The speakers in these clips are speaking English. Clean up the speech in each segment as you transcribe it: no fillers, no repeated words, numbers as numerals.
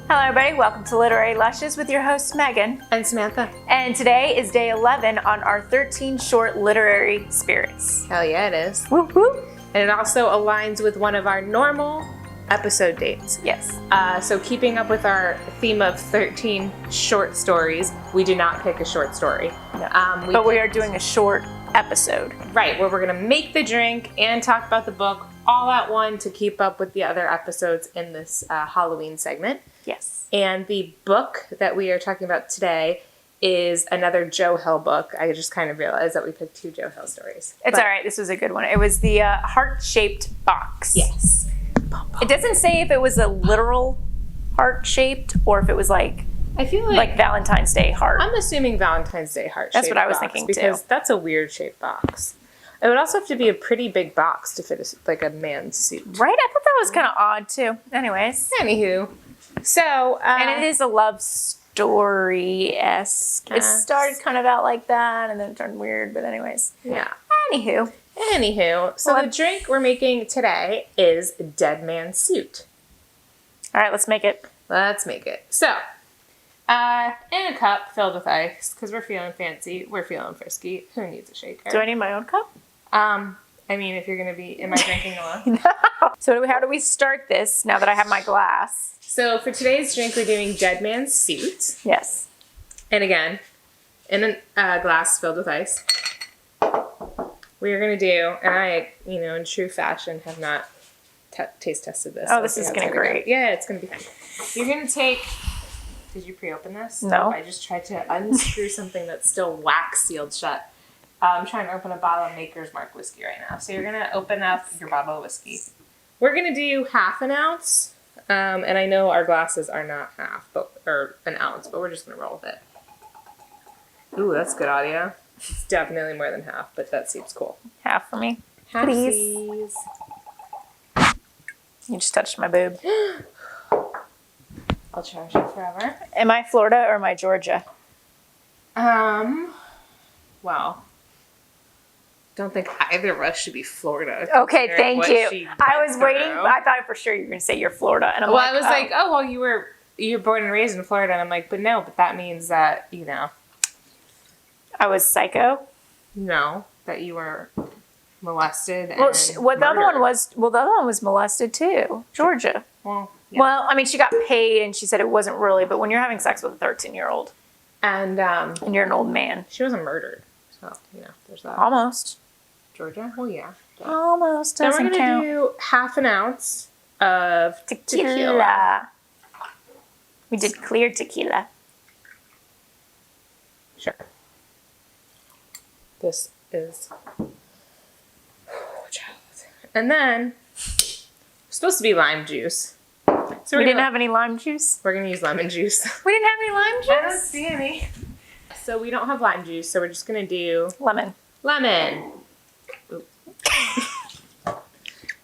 Hello everybody, welcome to Literary Lushes with your hosts Megan and Samantha. And today is day 11 on our 13 short literary spirits. Hell yeah, it is. Woo woo! And it also aligns with one of our normal episode dates. Yes. So keeping up with our theme of 13 short stories, we do not pick a short story. No. But we are doing a short episode. Right, where we're going to make the drink and talk about the book all at one to keep up with the other episodes in this Halloween segment. Yes. And the book that we are talking about today is another Joe Hill book. I just kind of realized that we picked two Joe Hill stories. It's all right. This was a good one. It was the heart-shaped box. Yes. It doesn't say if it was a literal heart-shaped or if it was like Valentine's Day heart. I'm assuming Valentine's Day heart-shaped. That's what I was thinking because too. That's a weird shaped box. It would also have to be a pretty big box to fit a man's suit. Right? I thought that was kind of odd too. Anyways. Anywho. So, and it is a love story-esque. It started kind of out like that, and then it turned weird, but anyways. Yeah. Anywho. So the drink we're making today is Dead Man's Suit. All right, let's make it. Let's make it. So, in a cup filled with ice, because we're feeling fancy, we're feeling frisky. Who needs a shaker? Do I need my own cup? I mean, if you're going to be, am I drinking alone? No. So how do we start this now that I have my glass? So for today's drink, we're doing Dead Man's Suit. Yes. And again, in a glass filled with ice. We're going to do, and I, in true fashion, have not taste tested this. Oh, this is going to be great. Yeah, it's going to be fun. You're going to take, did you pre-open this? No. I just tried to unscrew something that's still wax sealed shut. I'm trying to open a bottle of Maker's Mark whiskey right now. So you're going to open up your bottle of whiskey. We're going to do half an ounce. And I know our glasses are not half, or an ounce, but we're just going to roll with it. Ooh, that's good audio. It's definitely more than half, but that seems cool. Half for me. Please. You just touched my boob. I'll cherish it forever. Am I Florida or am I Georgia? Well, don't think either of us should be Florida. Okay, thank you. I was waiting. I thought for sure you were going to say you're Florida. And I was like, oh, well, you're born and raised in Florida. And I'm like, but that means that, I was psycho? No, that you were molested and the other one was molested too. Georgia. Well, yeah. Well, I mean, she got paid and she said it wasn't really, but when you're having sex with a 13-year-old and you're an old man. She wasn't murdered. So, there's that. Almost. Georgia? Well, yeah. Almost Then doesn't we're going to do half an ounce of tequila. We did clear tequila. Sure. This is... And then, it's supposed to be lime juice. So we didn't have any lime juice? We're going to use lemon juice. We didn't have any lime juice? I don't see any. So we don't have lime juice, so we're just going to do... Lemon.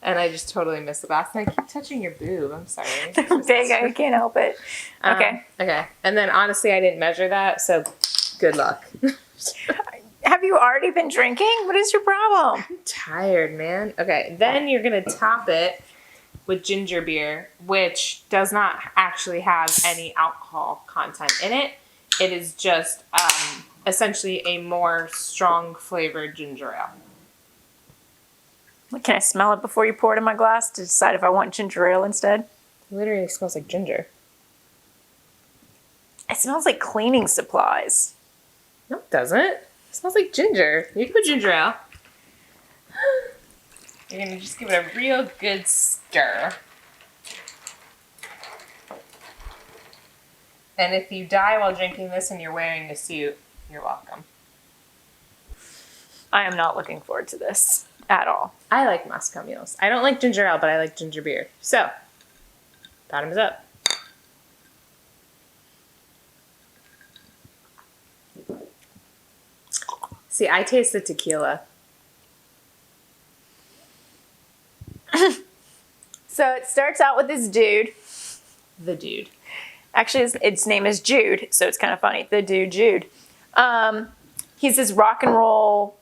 And I just totally missed the glass. And I keep touching your boob. I'm sorry. They're big. I can't help it. Okay. Okay. And then honestly, I didn't measure that, so good luck. Have you already been drinking? What is your problem? I'm tired, man. Okay. Then you're going to top it with ginger beer, which does not actually have any alcohol content in it. It is just essentially a more strong flavored ginger ale. Can I smell it before you pour it in my glass to decide if I want ginger ale instead? It literally smells like ginger. It smells like cleaning supplies. No, it doesn't. It smells like ginger. You can put ginger ale. You're going to just give it a real good stir. And if you die while drinking this and you're wearing a suit, you're welcome. I am not looking forward to this at all. I like Moscow mules. I don't like ginger ale, but I like ginger beer. So, bottoms up. See, I taste the tequila. So it starts out with this dude. The dude. Actually, its name is Jude, so it's kind of funny. The dude, Jude. He's this rock and roll,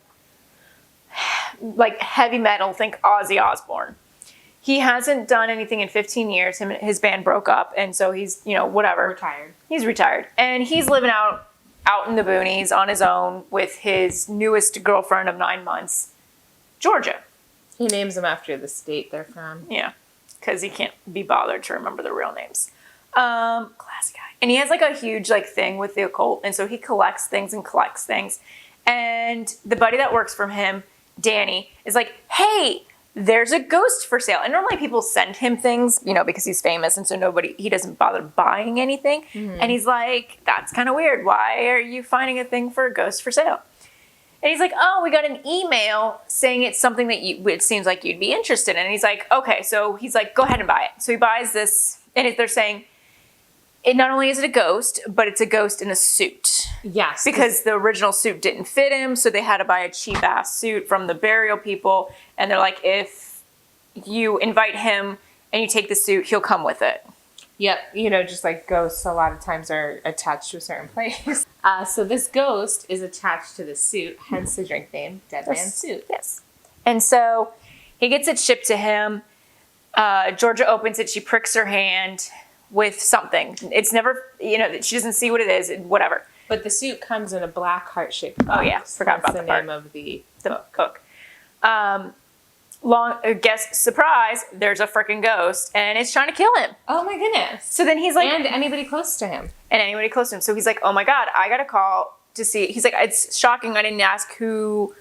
like heavy metal, think Ozzy Osbourne. he hasn't done anything in 15 years. His band broke up, and so he's, whatever. Retired. He's retired. And he's living out in the boonies on his own with his newest girlfriend of 9 months, Georgia. He names them after the state they're from. Yeah, because he can't be bothered to remember their real names. Classy guy. And he has like a huge like thing with the occult, and so he collects things. And the buddy that works for him, Danny, is like, hey, there's a ghost for sale. And normally people send him things, because he's famous, and so he doesn't bother buying anything. Mm-hmm. And he's like, that's kind of weird. Why are you finding a thing for a ghost for sale? And he's like, oh, we got an email saying it's something that it seems like you'd be interested in. And he's like, okay. So he's like, go ahead and buy it. So he buys this, and they're saying, it not only is it a ghost, but it's a ghost in a suit. Yes. Because the original suit didn't fit him, so they had to buy a cheap-ass suit from the burial people. And they're like, if you invite him and you take the suit, he'll come with it. Yep. Just like ghosts a lot of times are attached to a certain place. So this ghost is attached to the suit, hence the drink name, Dead Man's Suit. Yes. And so he gets it shipped to him. Georgia opens it. She pricks her hand with something. It's never, she doesn't see what it is, whatever. But the suit comes in a black heart-shaped box. Oh yeah, forgot about the part. name of the book. Guess, surprise, there's a freaking ghost, and it's trying to kill him. Oh my goodness. So then he's like... And anybody close to him. So he's like, oh my God, I got a call to see... He's like, it's shocking. I didn't ask who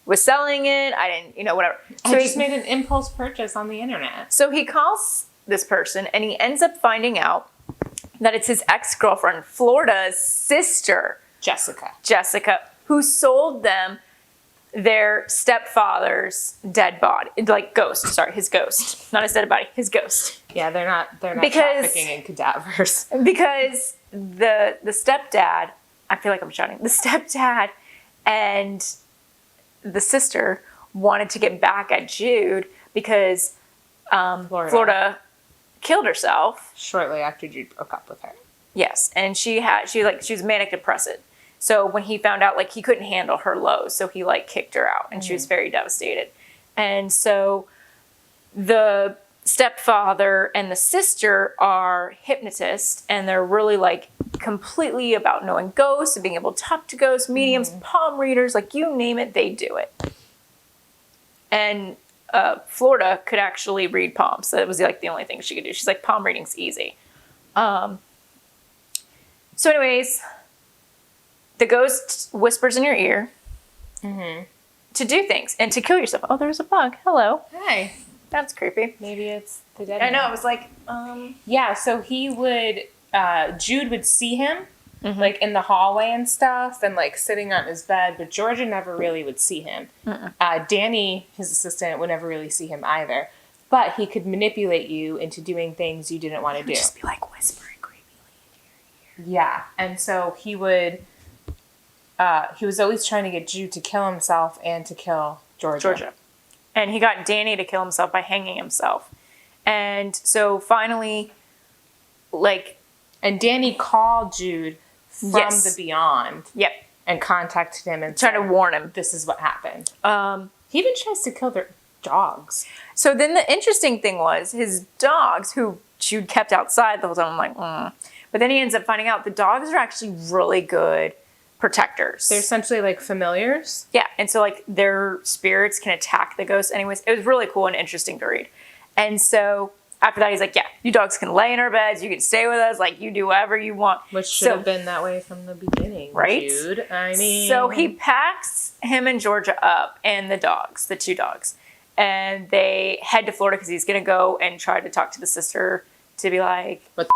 was selling it. I didn't, whatever. So I just made an impulse purchase on the internet. So he calls this person, and he ends up finding out that it's his ex-girlfriend, Florida's sister, Jessica, who sold them their stepfather's dead body, like ghost. Sorry, his ghost, not his dead body, his ghost. Yeah, they're not trafficking in cadavers. Because the stepdad, I feel like I'm shouting, the stepdad and the sister wanted to get back at Jude because Florida killed herself shortly after Jude broke up with her. Yes, and she was manic depressive. So when he found out, he couldn't handle her lows, so he kicked her out, and she was very devastated. And so the stepfather and the sister are hypnotists, and they're really completely about knowing ghosts and being able to talk to ghosts, mediums, palm readers, you name it, they do it. And Florida could actually read palms. So that was the only thing she could do. She's like, palm reading's easy. So anyways, the ghost whispers in your ear to do things and to kill yourself. Oh, there's a bug. Hello. Hi. That's creepy. Maybe it's the dead I know. man. I was like, Yeah, so he would, Jude would see him, in the hallway and stuff, and, sitting on his bed, but Georgia never really would see him. Danny, his assistant, would never really see him either. But he could manipulate you into doing things you didn't want to do. Just be whispering creepily in your ear. Yeah, and so he would, he was always trying to get Jude to kill himself and to kill Georgia. And he got Danny to kill himself by hanging himself. And so finally, and Danny called Jude from the beyond. Yep. And contacted him and tried to warn him. This is what happened. He even tries to kill their dogs. So then the interesting thing was his dogs, who Jude kept outside the whole time. I'm like, But then he ends up finding out the dogs are actually really good protectors. They're essentially familiars. Yeah. And so their spirits can attack the ghosts. Anyways, it was really cool and interesting to read. And so after that, he's like, yeah, you dogs can lay in our beds. You can stay with us. You do whatever you want. Which should have been that way from the beginning, right? Jude. I mean. So he packs him and Georgia up and the dogs, the two dogs. And they head to Florida because he's going to go and try to talk to the sister to be like, what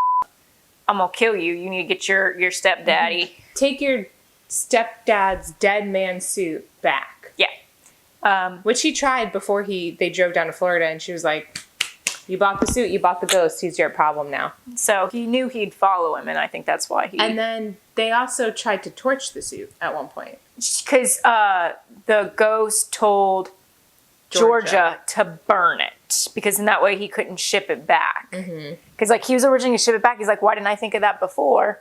I'm going to kill you. You need to get your stepdaddy. Take your stepdad's dead man suit back. Yeah. Which he tried before they drove down to Florida, and she was like, you bought the suit, you bought the ghost, he's your problem now. So he knew he'd follow him, and I think that's why he... And then they also tried to torch the suit at one point. Because the ghost told Georgia to burn it, because in that way he couldn't ship it back. Because he was originally going to ship it back. He's like, why didn't I think of that before?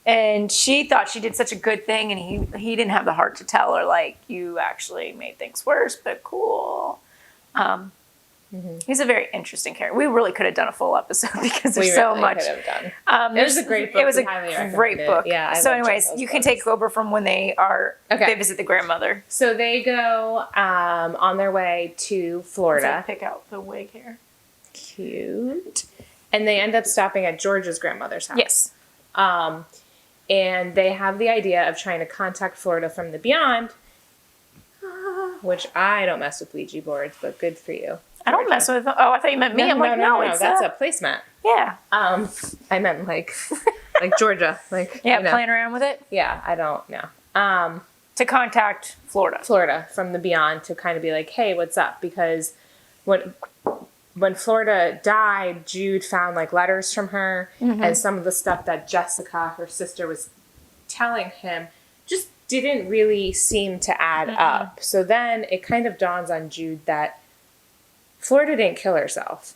And she thought she did such a good thing, and he didn't have the heart to tell her, you actually made things worse, but cool. He's a very interesting character. We really could have done a full episode because there's We so really much. could have done. It was a great book. It was We a highly recommend great it. book. Yeah. So, anyways, you can take over from when they visit the grandmother. So they go on their way to Florida. Pick out the wig hair. Cute. And they end up stopping at Georgia's grandmother's house. Yes. And they have the idea of trying to contact Florida from the beyond, which I don't mess with Ouija boards, but good for you. I don't mess with them. Oh, I thought you meant me. I'm like, no, it's that's a placemat. Yeah. I meant like Georgia, like playing around with it. Yeah, I don't know. To contact Florida from the beyond to kind of be like, hey, what's up? Because when Florida died, Jude found like letters from her, and some of the stuff that Jessica, her sister, was telling him just didn't really seem to add up. So then it kind of dawns on Jude that Florida didn't kill herself.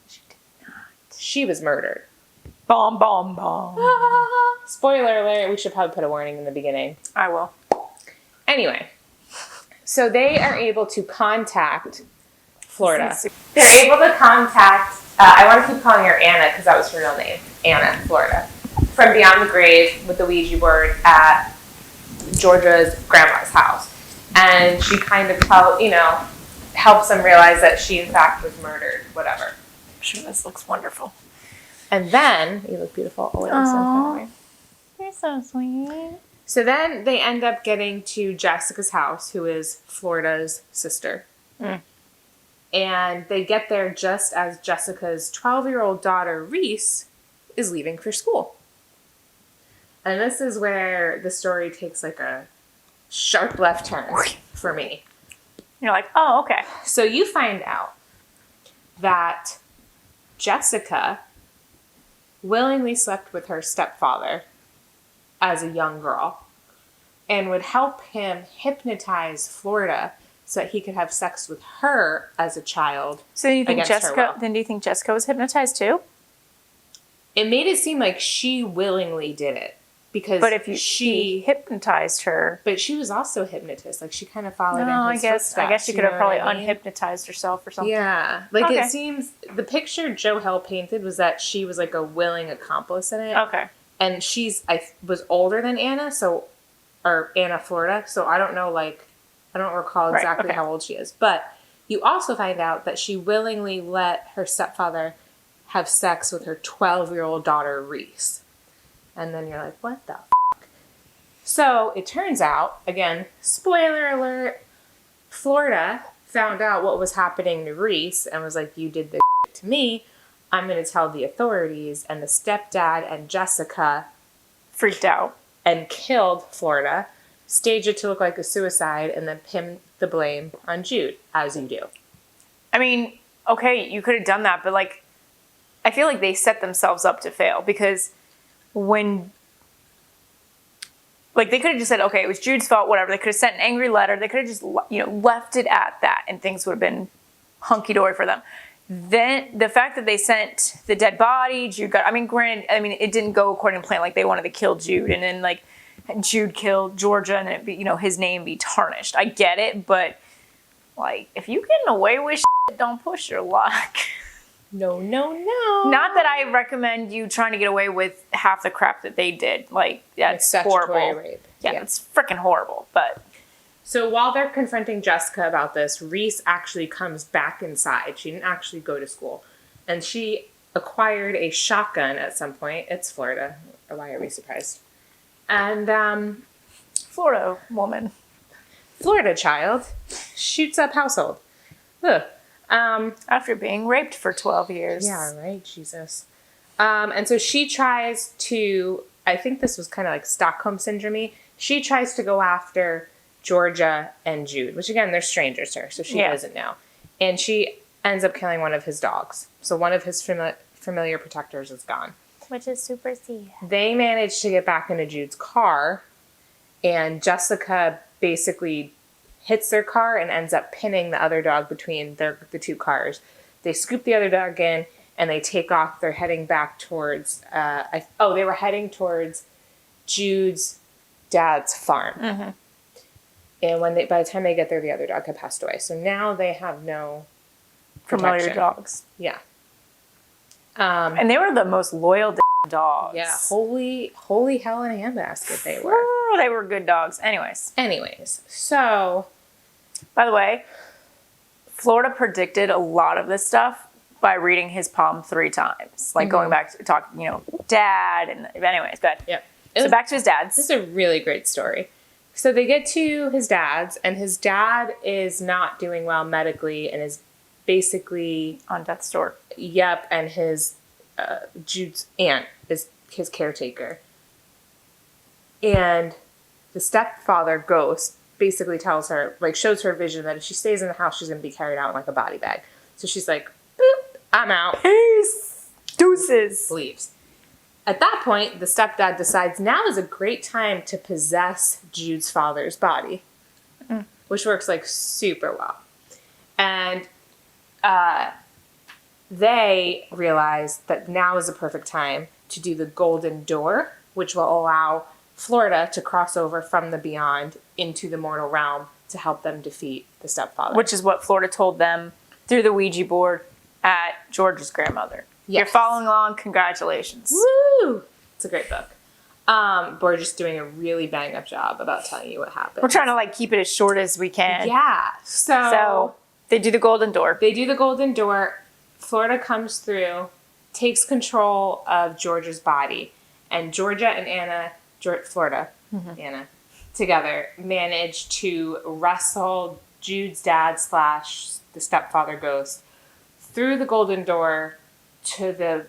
She did not. She was murdered. Bomb, bomb, bomb. Spoiler alert, we should probably put a warning in the beginning. I will. Anyway, so they are able to contact Florida. They're able to contact, I want to keep calling her Anna because that was her real name, Anna, Florida, from beyond the grave with the Ouija board at Georgia's grandma's house. And she kind of helps them realize that she in fact was murdered, whatever. I'm sure this looks wonderful. And then, you look beautiful. Oh, wait, I'm so far away. You're so sweet. So then they end up getting to Jessica's house, who is Florida's sister. And they get there just as Jessica's 12-year-old daughter, Reese, is leaving for school. And this is where the story takes like a sharp left turn for me. You're like, oh, okay. So you find out that Jessica willingly slept with her stepfather as a young girl and would help him hypnotize Florida so that he could have sex with her as a child. So you think do you think Jessica was hypnotized too? It made it seem like she willingly did it. Because she hypnotized her. But she was also a hypnotist. Like, she kind of followed in his footsteps. I guess she could have probably unhypnotized herself or something. Yeah. Like, It seems... The picture Joe Hill painted was that she was, like, a willing accomplice in it. Okay. And was older than Anna, or Anna Florida, so I don't know, like... I don't recall exactly how old she is. But you also find out that she willingly let her stepfather have sex with her 12-year-old daughter, Reese. And then you're like, what the f***? So it turns out, again, spoiler alert, Florida found out what was happening to Reese and was like, you did this to me. I'm going to tell the authorities. And the stepdad and Jessica freaked out and killed Florida, staged it to look like a suicide, and then pinned the blame on Jude, as you do. I mean, okay, you could have done that, but like, I feel like they set themselves up to fail because when, like, they could have just said, okay, it was Jude's fault, whatever. They could have sent an angry letter. They could have just, left it at that, and things would have been hunky-dory for them. Then the fact that they sent the dead body, Jude got, granted, it didn't go according to plan. Like, they wanted to kill Jude, and then, like, Jude killed Georgia, and it be, his name be tarnished. I get it, but, like, if you getting away with shit, don't push your luck. No. Not that I recommend you trying to get away with half the crap that they did. Like, that's horrible. Rape. Yeah, it's freaking horrible. But so while they're confronting Jessica about this, Reese actually comes back inside. She didn't actually go to school. And she acquired a shotgun at some point. It's Florida. Why are we surprised? And Florida woman. Florida child shoots up household. Ugh. After being raped for 12 years. Yeah, right, Jesus. And so she tries to, I think this was kind of like Stockholm Syndrome. She tries to go after Georgia and Jude, which again, they're strangers to her, so she doesn't know. And she ends up killing one of his dogs. So one of his familiar protectors is gone. Which is super sad. They manage to get back into Jude's car, and Jessica basically hits their car and ends up pinning the other dog between the two cars. They scoop the other dog in, and they take off. They're heading back towards, they were heading towards Jude's dad's farm. Mm-hmm. And by the time they get there, the other dog had passed away. So now they have no familiar protection. dogs. Yeah. And they were the most loyal dogs. Yeah, holy hell in a handbasket they were. Ooh, they were good dogs. Anyways, so By the way, Florida predicted a lot of this stuff by reading his palm 3 times. Like going back to talk, dad and anyways, good. yep. So back to his dad's. This is a really great story. So they get to his dad's, and his dad is not doing well medically and is basically On death's door. Yep, and his Jude's aunt is his caretaker. And the stepfather ghost basically tells her, like, shows her vision that if she stays in the house, she's going to be carried out in, like, a body bag. So she's like, boop, I'm out. Peace. Deuces. Leaves. At that point, the stepdad decides now is a great time to possess Jude's father's body, which works, like, super well. And they realize that now is the perfect time to do the golden door, which will allow Florida to cross over from the beyond into the mortal realm to help them defeat the stepfather. Which is what Florida told them through the Ouija board at George's grandmother. Yes. You're following along. Congratulations. Woo! It's a great book. We're just doing a really bang up job about telling you what happened. We're trying to like keep it as short as we can. Yeah. So they do the golden door. They do the golden door. Florida comes through, takes control of Georgia's body, and Georgia and Anna, Florida, Anna, together manage to wrestle Jude's dad / the stepfather ghost through the golden door to the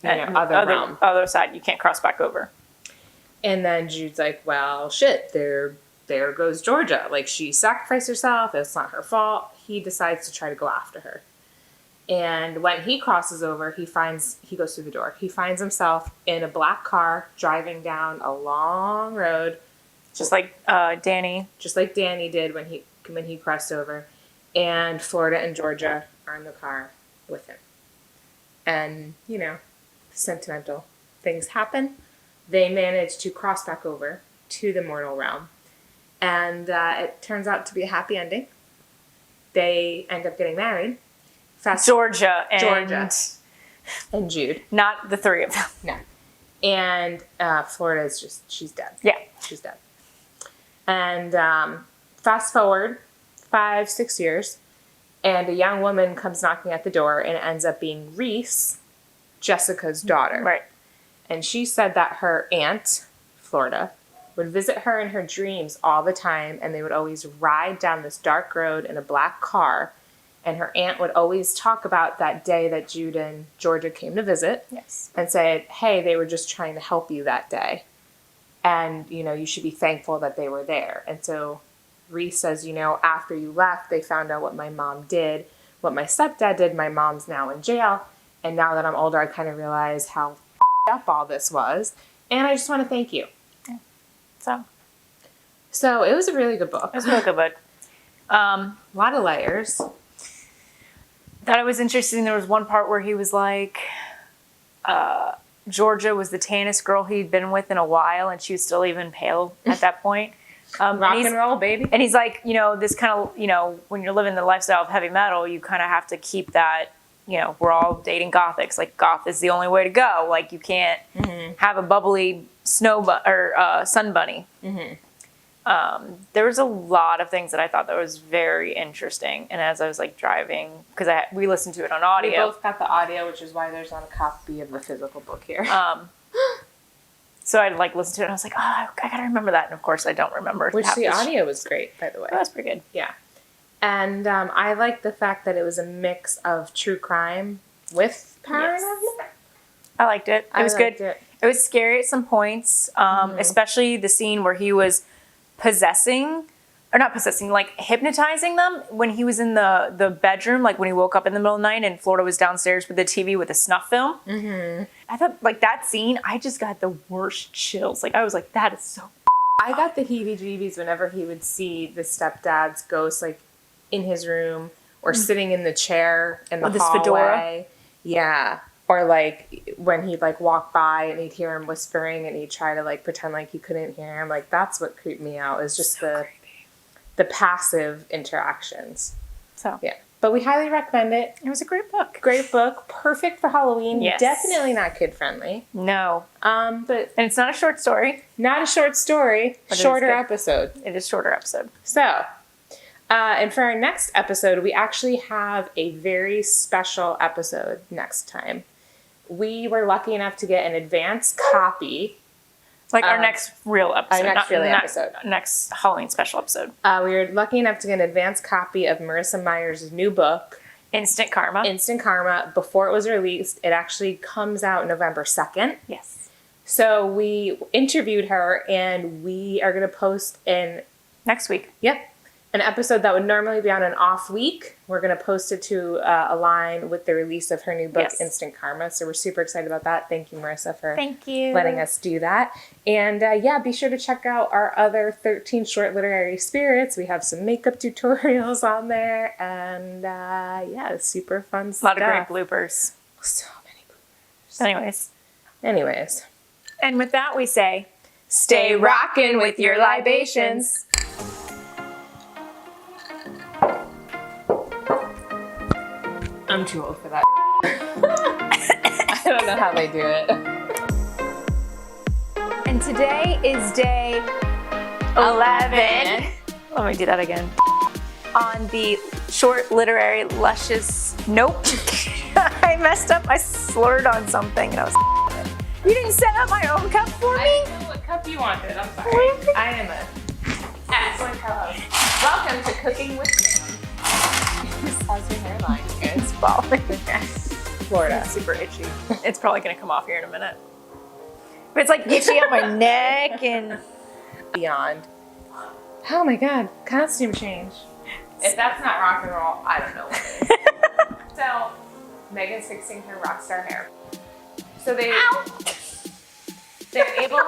other side. You can't cross back over. And then Jude's like, well, shit, there goes Georgia. Like, she sacrificed herself. It's not her fault. He decides to try to go after her. And when he crosses over, he goes through the door. He finds himself in a black car driving down a long road. Just like Danny. Just like Danny did when he crossed over. And Florida and Georgia are in the car with him. And, sentimental things happen. They manage to cross back over to the mortal realm. And it turns out to be a happy ending. They end up getting married. Georgia and Jude. Not the 3 of them. No. And Florida's she's dead. Yeah. She's dead. And fast forward 5-6 years, and a young woman comes knocking at the door, and it ends up being Reese, Jessica's daughter. Right. And she said that her aunt, Florida, would visit her in her dreams all the time, and they would always ride down this dark road in a black car. And her aunt would always talk about that day that Jude and Georgia came to visit. Yes. And said, hey, they were just trying to help you that day. And, you should be thankful that they were there. And so Reese says, after you left, they found out what my mom did, what my stepdad did. My mom's now in jail. And now that I'm older, I kind of realize how up all this was. And I just want to thank you. Yeah. So it was a really good book. It was a really good book. A lot of layers. Thought it was interesting. There was one part where he was like, Georgia was the tannest girl he'd been with in a while, and she was still even pale at that point. Rock and roll, baby. And he's like, this kind of, when you're living the lifestyle of heavy metal, you kind of have to keep that, we're all dating gothics. Like, goth is the only way to go. Like, you can't have a bubbly sun bunny. Mm-hmm. There was a lot of things that I thought that was very interesting. And as I was like driving, because we listened to it on audio. We both got the audio, which is why there's not a copy of the physical book here. So I like listened to it and I was like, oh, I gotta remember that. And of course I don't remember. Which the audio was great, by the way. That was pretty good. Yeah. And I liked the fact that it was a mix of true crime with paranormal. Yes. I liked it. It was good. It was scary at some points, especially the scene where he was like hypnotizing them when he was in the bedroom, like when he woke up in the middle of the night and Florida was downstairs with the TV with a snuff film. Mm-hmm. I thought, like, that scene, I just got the worst chills. Like, I was like, that is so... I got the heebie-jeebies whenever he would see the stepdad's ghost, like, in his room or sitting in the chair in the hallway. Fedora. Yeah. Or, like, when he'd, like, walk by and he'd hear him whispering and he'd try to, like, pretend like he couldn't hear him. Like, that's what creeped me out, is just the passive interactions. So, yeah. But we highly recommend it. It was a great book. Great book. Perfect for Halloween. Yes. Definitely not kid friendly. No. But And it's not a short story. not a short story. But it is Shorter good. episode. It is a shorter episode. So, and for our next episode, we actually have a very special episode next time. We were lucky enough to get an advance copy. Like our next real episode. Our next real episode. Next Halloween special episode. We were lucky enough to get an advance copy of Marissa Meyer's new book, Instant Karma. Instant Karma. Before it was released, it actually comes out November 2nd. Yes. So we interviewed her, and we are going to post Next week. an episode that would normally be on an off week. We're going to post it to align with the release of her new book, Yes. Instant Karma. So we're super excited about that. Thank you, Marissa, for Thank you. letting us do that. And be sure to check out our other 13 short literary spirits. We have some makeup tutorials on there. And super fun A stuff. lot of great bloopers. So many bloopers. Anyways. And with that, we say, stay rockin' with your libations. I'm too old for that. I don't know how they do it. And today is day 11. Let me do that again. On the short literary Lushes. Nope. I messed up. I slurred on something and I was. You didn't set up my own cup for I me? didn't know what cup you wanted. I'm sorry. I am an excellent co-host. Welcome to Cooking with Sam. How's your hairline? It's falling. Florida. It's super itchy. It's probably going to come off here in a minute. But it's like itchy on my neck and Beyond. Oh my god. Costume change. If that's not rock and roll, I don't know what is. So, Megan's fixing her rock star hair. So they're able